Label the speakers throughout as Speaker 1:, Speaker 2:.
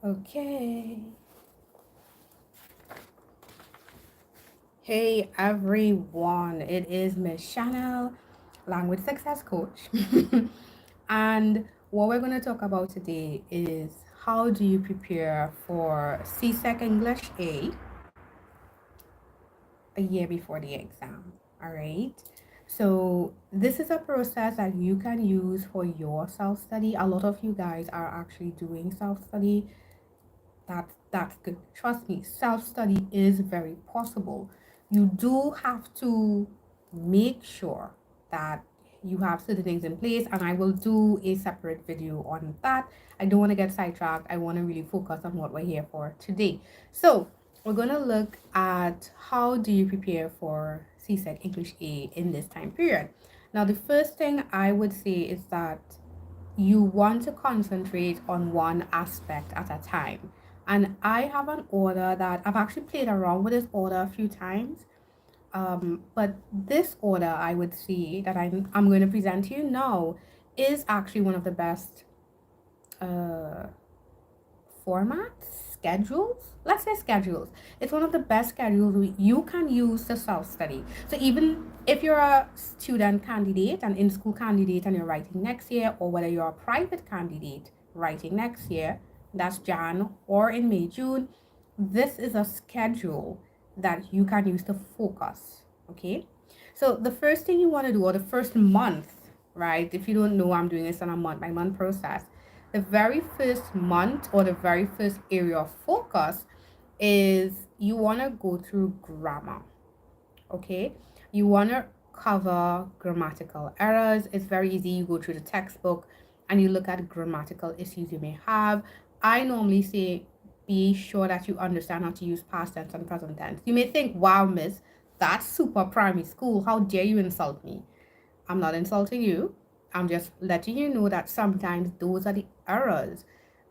Speaker 1: Okay. Hey everyone, it is Miss Chanel, Language Success Coach. And what we're going to talk about today is how do you prepare for CSEC English a year before the exam? All right. So, this is a process that you can use for your self study. A lot of you guys are actually doing self study. That's good. Trust me, self-study is very possible. You do have to make sure that you have certain things in place, and I will do a separate video on that. I don't want to get sidetracked. I want to really focus on what we're here for today. So we're going to look at how do you prepare for CSEC English A in this time period. Now, the first thing I would say is that you want to concentrate on one aspect at a time. And I have an order that I've actually played around with this order a few times. But this order, I would say, that I'm going to present to you now is actually one of the best uh, formats, schedules. Let's say schedules. It's one of the best schedules you can use to self-study. So even if you're a student candidate, an in-school candidate, and you're writing next year, or whether you're a private candidate writing next year, that's Jan or in May, June, this is a schedule that you can use to focus. Okay. So the first thing you want to do, or the first month, right? If you don't know, I'm doing this on a month by month process. The very first month or the very first area of focus is you want to go through grammar. Okay. You want to cover grammatical errors. It's very easy. You go through the textbook and you look at grammatical issues you may have. I normally say be sure that you understand how to use past tense and present tense. You may think, wow, miss, that's super primary school. How dare you insult me? I'm not insulting you. I'm just letting you know that sometimes those are the errors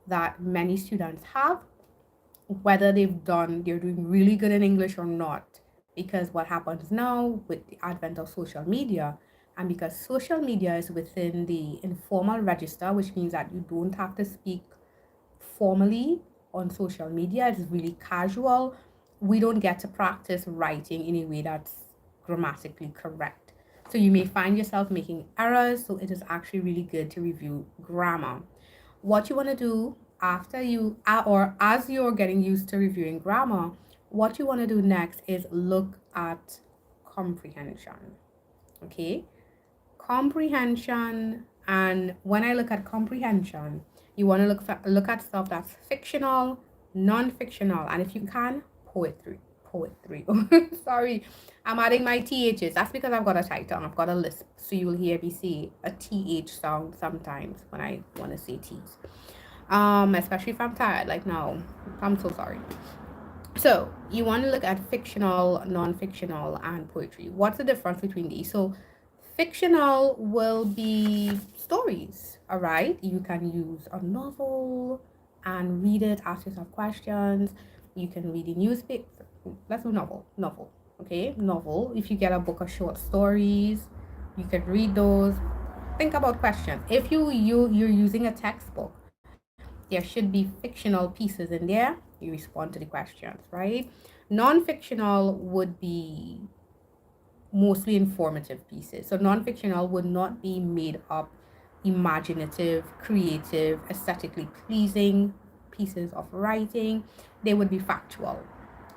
Speaker 1: that many students have, whether they're doing really good in English or not. Because what happens now with the advent of social media, and because social media is within the informal register, which means that you don't have to speak formally on social media, it's really casual. We don't get to practice writing in a way that's grammatically correct. So you may find yourself making errors, so it is actually really good to review grammar. What you want to do after you, or as you're getting used to reviewing grammar, what you want to do next is look at comprehension. Okay? Comprehension, and when I look at comprehension, you want to look at stuff that's fictional, non-fictional, and if you can, poetry. Sorry, I'm adding my ths. That's because I've got a tight tongue. I've got a lisp, so you will hear me say a th sound sometimes when I want to say t's. Especially if I'm tired, like now. I'm so sorry. So you want to look at fictional, non-fictional, and poetry. What's the difference between these? So fictional will be stories, all right? You can use a novel and read it, ask yourself questions. You can read a newspaper. Let's do novel, okay? Novel. If you get a book of short stories, you can read those. Think about questions. If you're using a textbook, there should be fictional pieces in there. You respond to the questions, right? Non-fictional would be mostly informative pieces. So non-fictional would not be made up, imaginative, creative, aesthetically pleasing pieces of writing. They would be factual,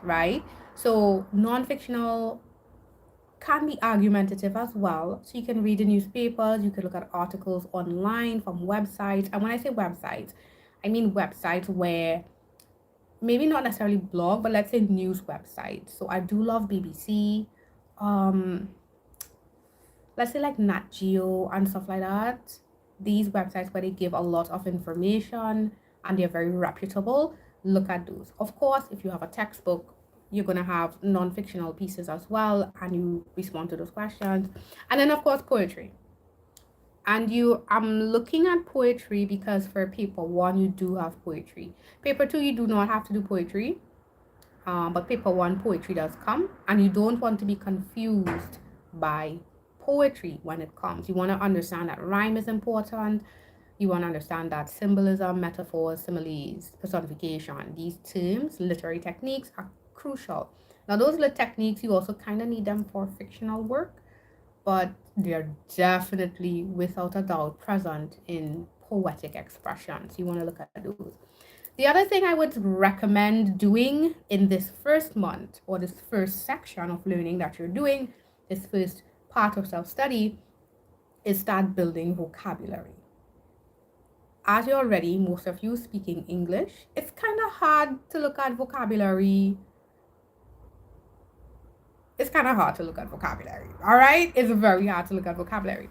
Speaker 1: right? So non-fictional can be argumentative as well. So you can read the newspapers, you can look at articles online from websites. And when I say websites, I mean websites where maybe not necessarily blog, but let's say news websites. So I do love BBC, um, let's say like Nat Geo and stuff like that. These websites where they give a lot of information and they're very reputable. Look at those. Of course, if you have a textbook, you're gonna have non-fictional pieces as well, and you respond to those questions. And then of course poetry. And I'm looking at poetry because for paper one you do have poetry. Paper two you do not have to do poetry. But paper one poetry does come, and you don't want to be confused by poetry when it comes. You want to understand that rhyme is important, You want to understand that symbolism, metaphors, similes, personification, these terms, literary techniques are crucial. Now, those little techniques, you also kind of need them for fictional work, but they're definitely, without a doubt, present in poetic expressions. You want to look at those. The other thing I would recommend doing in this first month or this first section of learning that you're doing, this first part of self study, is start building vocabulary. As you're already, most of you speaking English, it's kind of hard to look at vocabulary. It's kind of hard to look at vocabulary. All right? It's very hard to look at vocabulary.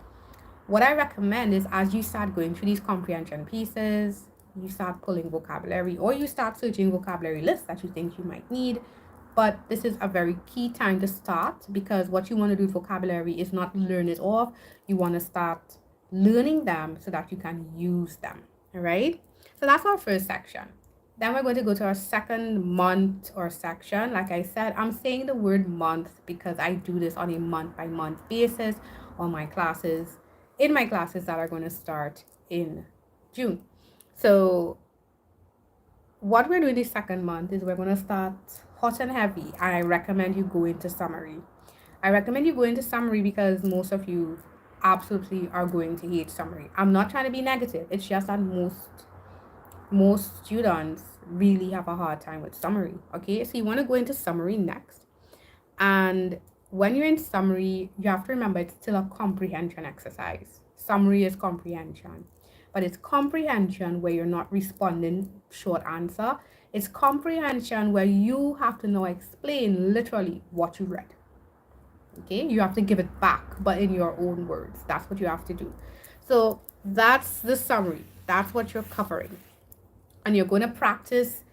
Speaker 1: What I recommend is as you start going through these comprehension pieces, you start pulling vocabulary or you start searching vocabulary lists that you think you might need. But this is a very key time to start, because what you want to do with vocabulary is not learn it off. You want to start learning them so that you can use them. All right. So that's our first section. Then we're going to go to our second month or section. Like I said, I'm saying the word month because I do this on a month by month basis on my classes, in my classes that are going to start in June. So what we're doing this second month is we're going to start hot and heavy. I recommend you go into summary. I recommend you go into summary because most of you absolutely are going to hate summary. I'm not trying to be negative. It's just that most students really have a hard time with summary. Okay, so you want to go into summary next. And when you're in summary, you have to remember it's still a comprehension exercise. Summary is comprehension, but it's comprehension where you're not responding short answer. It's comprehension where you have to now explain literally what you read. Okay, you have to give it back, but in your own words. That's what you have to do. So that's the summary. That's what you're covering. And you're going to practice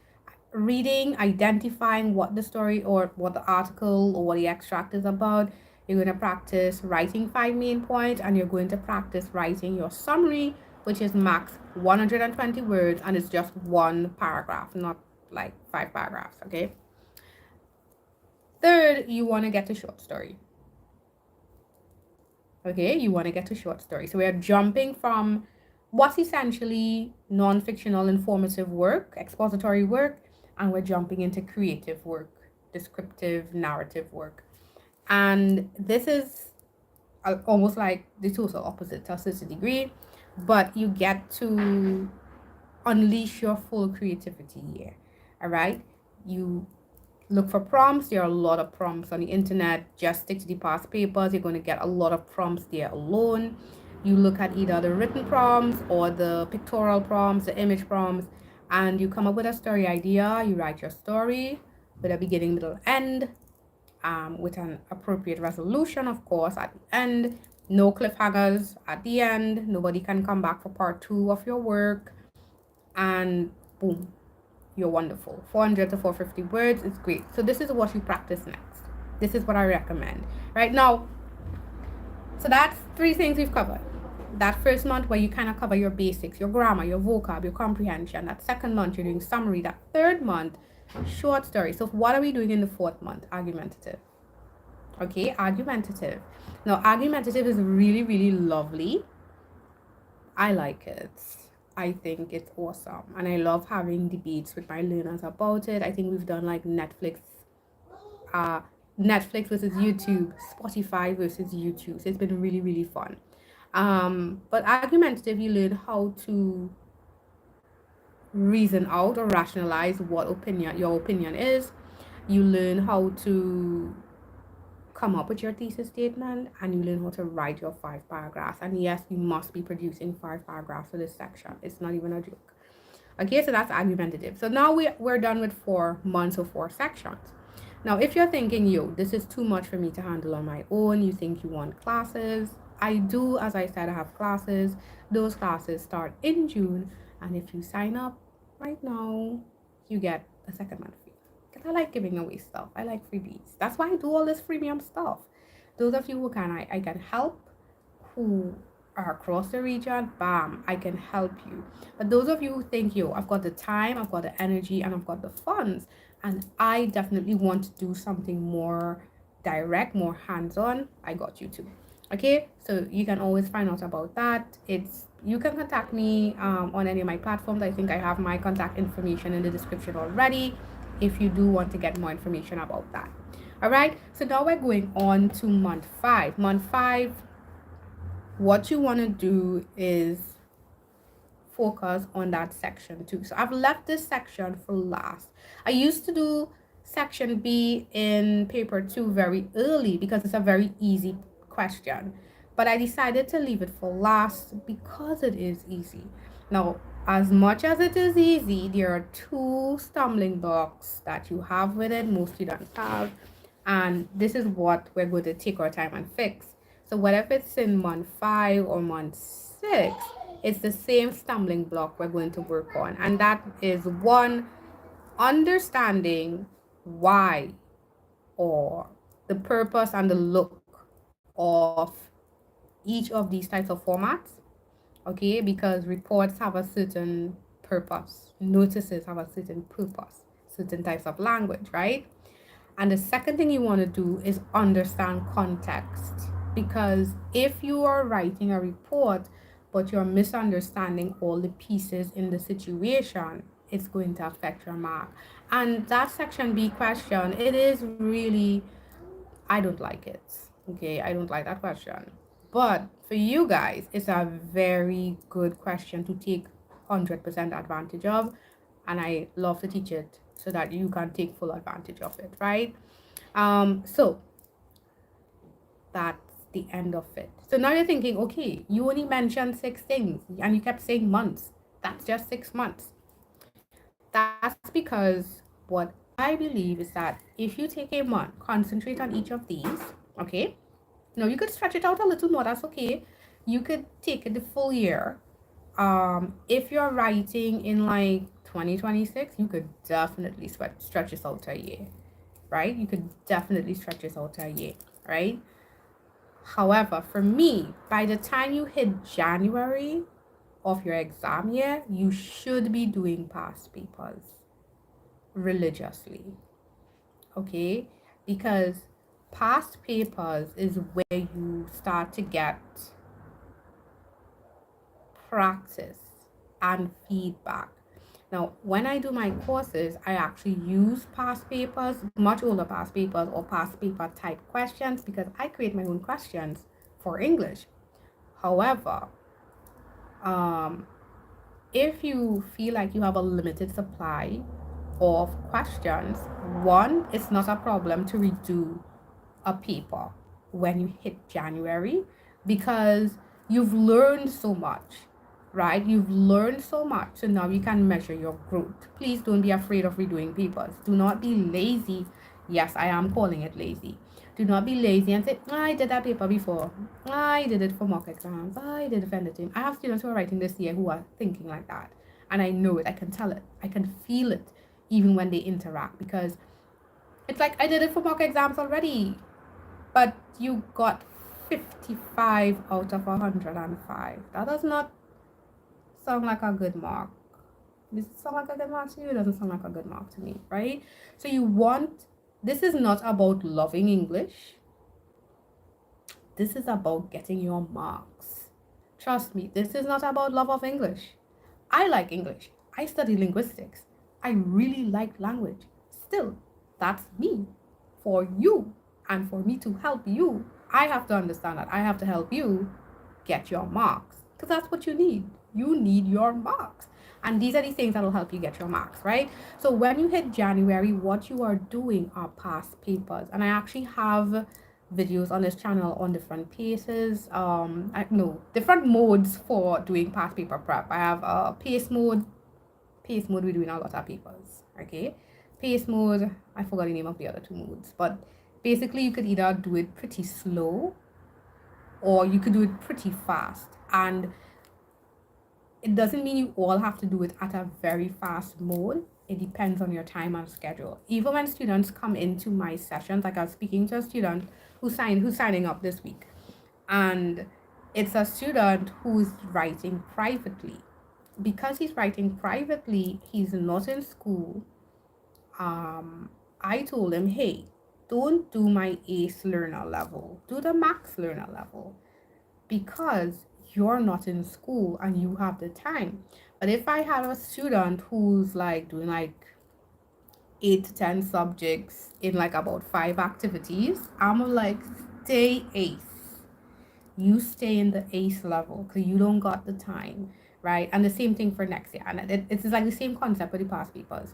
Speaker 1: reading, identifying what the story or what the article or what the extract is about. You're going to practice writing 5 main points, and you're going to practice writing your summary, which is max 120 words, and it's just one paragraph, not like 5 paragraphs. Okay. Third, you want to get to short story. Okay, you want to get to short story. So we are jumping from what's essentially non-fictional informative work, expository work, and we're jumping into creative work, descriptive narrative work. And this is almost like the total opposite to a certain degree, but you get to unleash your full creativity here. All right, you look for prompts. There are a lot of prompts on the internet. Just stick to the past papers. You're going to get a lot of prompts there alone. You look at either the written prompts or the pictorial prompts, the image prompts, and you come up with a story idea. You write your story with a beginning, middle, end, with an appropriate resolution, of course, at the end. No cliffhangers at the end. Nobody can come back for part 2 of your work. And boom, you're wonderful. 400 to 450 words is great. So this is what you practice next. This is what I recommend. Right now, so that's 3 things we've covered. That first month where you kind of cover your basics, your grammar, your vocab, your comprehension. That second month, you're doing summary. That third month, short story. So what are we doing in the fourth month? Argumentative. Okay, argumentative. Now, argumentative is really, really lovely. I like it. I think it's awesome. And I love having debates with my learners about it. I think we've done like Netflix versus YouTube, Spotify versus YouTube. So it's been really, really fun. But argumentative, you learn how to reason out or rationalize what your opinion is. You learn how to come up with your thesis statement, and you learn how to write your 5 paragraphs. And yes, you must be producing 5 paragraphs for this section. It's not even a joke. Okay, so that's argumentative. So now we're done with 4 months or 4 sections. Now, if you're thinking, yo, this is too much for me to handle on my own, you think you want classes, I do, as I said, I have classes. Those classes start in June, and if you sign up right now, you get a second month free. Because I like giving away stuff. I like freebies. That's why I do all this freemium stuff. Those of you who I can help, who are across the region, bam, I can help you. But those of you who think, yo, I've got the time, I've got the energy, and I've got the funds, and I definitely want to do something more direct, more hands-on, I got you too. Okay, so you can always find out about that. It's you can contact me on any of my platforms. I think I have my contact information in the description already if you do want to get more information about that. All right, so now we're going on to month five. Month five, what you want to do is focus on that section too. So I've left this section for last. I used to do section B in paper 2 very early because it's a very easy question. But I decided to leave it for last because it is easy. Now, as much as it is easy, there are two stumbling blocks that you have with it, most students have. And this is what we're going to take our time and fix. So whether it's in month 5 or month 6, it's the same stumbling block we're going to work on. And that is one, understanding why or the purpose and the look of each of these types of formats. Okay, because reports have a certain purpose, notices have a certain purpose, certain types of language, right? And the second thing you want to do is understand context. Because if you are writing a report, but you're misunderstanding all the pieces in the situation, it's going to affect your mark. And that section B question, it is really, I don't like it. Okay, I don't like that question. But for you guys, it's a very good question to take 100% advantage of. And I love to teach it so that you can take full advantage of it, right? So that's the end of it. So now you're thinking, okay, you only mentioned 6 things and you kept saying months. That's just 6 months. That's because what I believe is that if you take a month, concentrate on each of these, okay? Now you could stretch it out a little more, that's okay. You could take it the full year. If you're writing in like 2026, you could definitely stretch this out to a year, right? You could definitely stretch this out to a year, right? However, for me, by the time you hit January of your exam year, you should be doing past papers religiously, okay? Because past papers is where you start to get practice and feedback. Now, when I do my courses, I actually use past papers, much older past papers or past paper type questions because I create my own questions for English. However, um, if you feel like you have a limited supply of questions, one, it's not a problem to redo a paper when you hit January because you've learned so much, right? You've learned so much. So now you can measure your growth. Please don't be afraid of redoing papers. Do not be lazy. Yes, I am calling it lazy. Do not be lazy and say, I did that paper before. I did it for mock exams. I did it for anything. I have students who are writing this year who are thinking like that. And I know it. I can tell it. I can feel it even when they interact because it's like I did it for mock exams already, but you got 55 out of 105. That does not sound like a good mark. Does it sound like a good mark to you? It doesn't sound like a good mark to me, right? So you want, this is not about loving English. This is about getting your marks. Trust me, this is not about love of English. I like English. I study linguistics. I really like language. Still, that's me. For you and for me to help you, I have to understand that I have to help you get your marks because that's what you need. You need your marks. And these are the things that will help you get your marks, right? So when you hit January, what you are doing are past papers. And I actually have videos on this channel on different paces, different modes for doing past paper prep. I have a pace mode, we're doing a lot of papers, okay? Pace mode, I forgot the name of the other two modes, but basically you could either do it pretty slow or you could do it pretty fast. And it doesn't mean you all have to do it at a very fast mode. It depends on your time and schedule. Even when students come into my sessions, like I was speaking to a student who's signing up this week, and it's a student who's writing privately. Because he's writing privately, he's not in school. I told him, hey, don't do my ACE learner level, do the max learner level, because you're not in school and you have the time. But if I had a student who's like doing like 8 to 10 subjects in like about 5 activities, I'm like, stay ACE. You stay in the ACE level because you don't got the time, right? And the same thing for next year. And it's like the same concept with the past papers.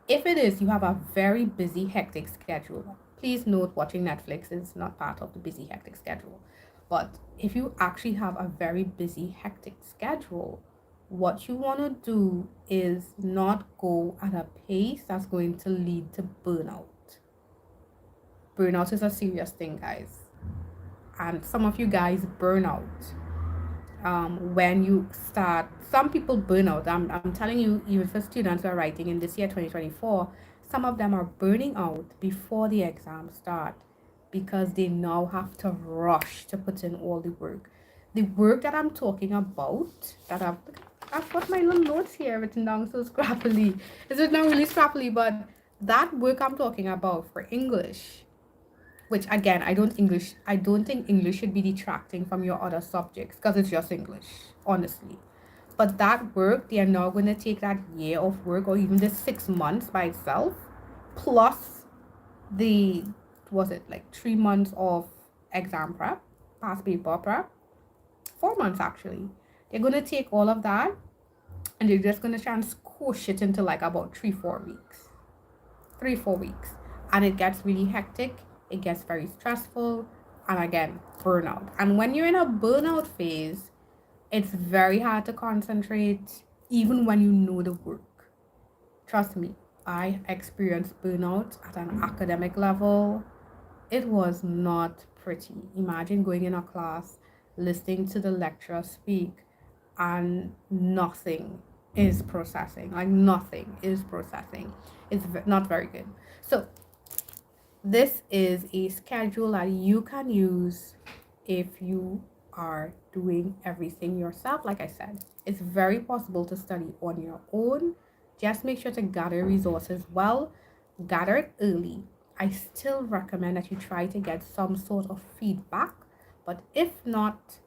Speaker 1: If it is, you have a very busy, hectic schedule. Please note watching Netflix is not part of the busy, hectic schedule. But if you actually have a very busy, hectic schedule, what you want to do is not go at a pace that's going to lead to burnout. Burnout is a serious thing, guys. And some of you guys burn out when you start. Some people burn out. I'm telling you, even for students who are writing in this year 2024, some of them are burning out before the exams start because they now have to rush to put in all the work. The work that I'm talking about, that I've got my little notes here written down so scrappily. It's written down really scrappily, but that work I'm talking about for English, which again, I don't think English should be detracting from your other subjects because it's just English, honestly. But that work, they are now going to take that year of work or even the 6 months by itself, plus the, was it like 3 months of exam prep, past paper prep, 4 months actually. They're going to take all of that and they're just going to try and squish it into like about 3-4 weeks. 3-4 weeks. And it gets really hectic, it gets very stressful, and again, burnout. And when you're in a burnout phase, it's very hard to concentrate even when you know the work. Trust me, I experienced burnout at an academic level. It was not pretty. Imagine going in a class, listening to the lecturer speak, and nothing is processing. Like nothing is processing. It's not very good. So this is a schedule that you can use if you are doing everything yourself. Like I said, it's very possible to study on your own. Just make sure to gather resources well, gather it early. I still recommend that you try to get some sort of feedback, but if not,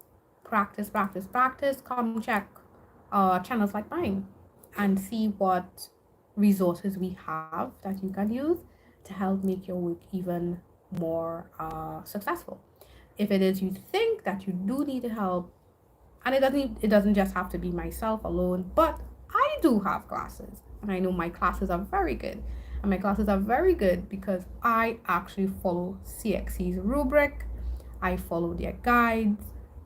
Speaker 1: practice, practice, practice. Come check channels like mine and see what resources we have that you can use to help make your work even more successful. If it is you think that you do need help, and it doesn't just have to be myself alone, but I do have classes and I know my classes are very good. And my classes are very good because I actually follow CXC's rubric, I follow their guides,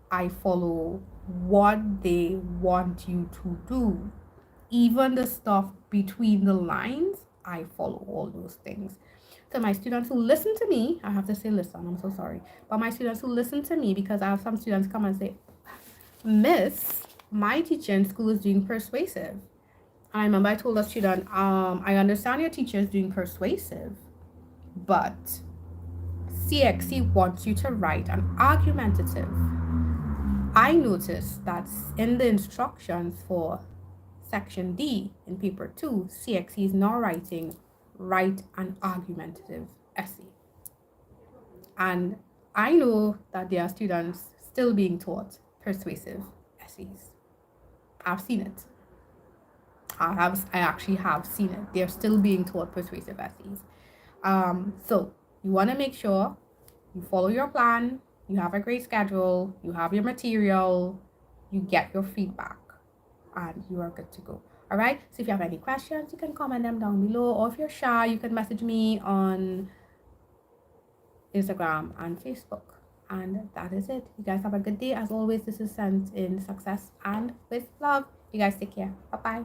Speaker 1: I follow what they want you to do. Even the stuff between the lines, I follow all those things. So my students who listen to me, I have to say listen, I'm so sorry. But my students who listen to me, because I have some students come and say, Miss, my teacher in school is doing persuasive. And I remember I told a student, I understand your teacher is doing persuasive, but CXC wants you to write an argumentative. I noticed that in the instructions for section D in paper 2, CXC is now write an argumentative essay. And I know that there are students still being taught persuasive essays. I've seen it. I actually have seen it. They're still being taught persuasive essays. So you want to make sure you follow your plan, you have a great schedule, you have your material, you get your feedback, and you are good to go. All right. So if you have any questions, you can comment them down below, or if you're shy, you can message me on Instagram and Facebook. And that is it. You guys have a good day. As always, this is sent in success and with love. You guys take care. Bye bye.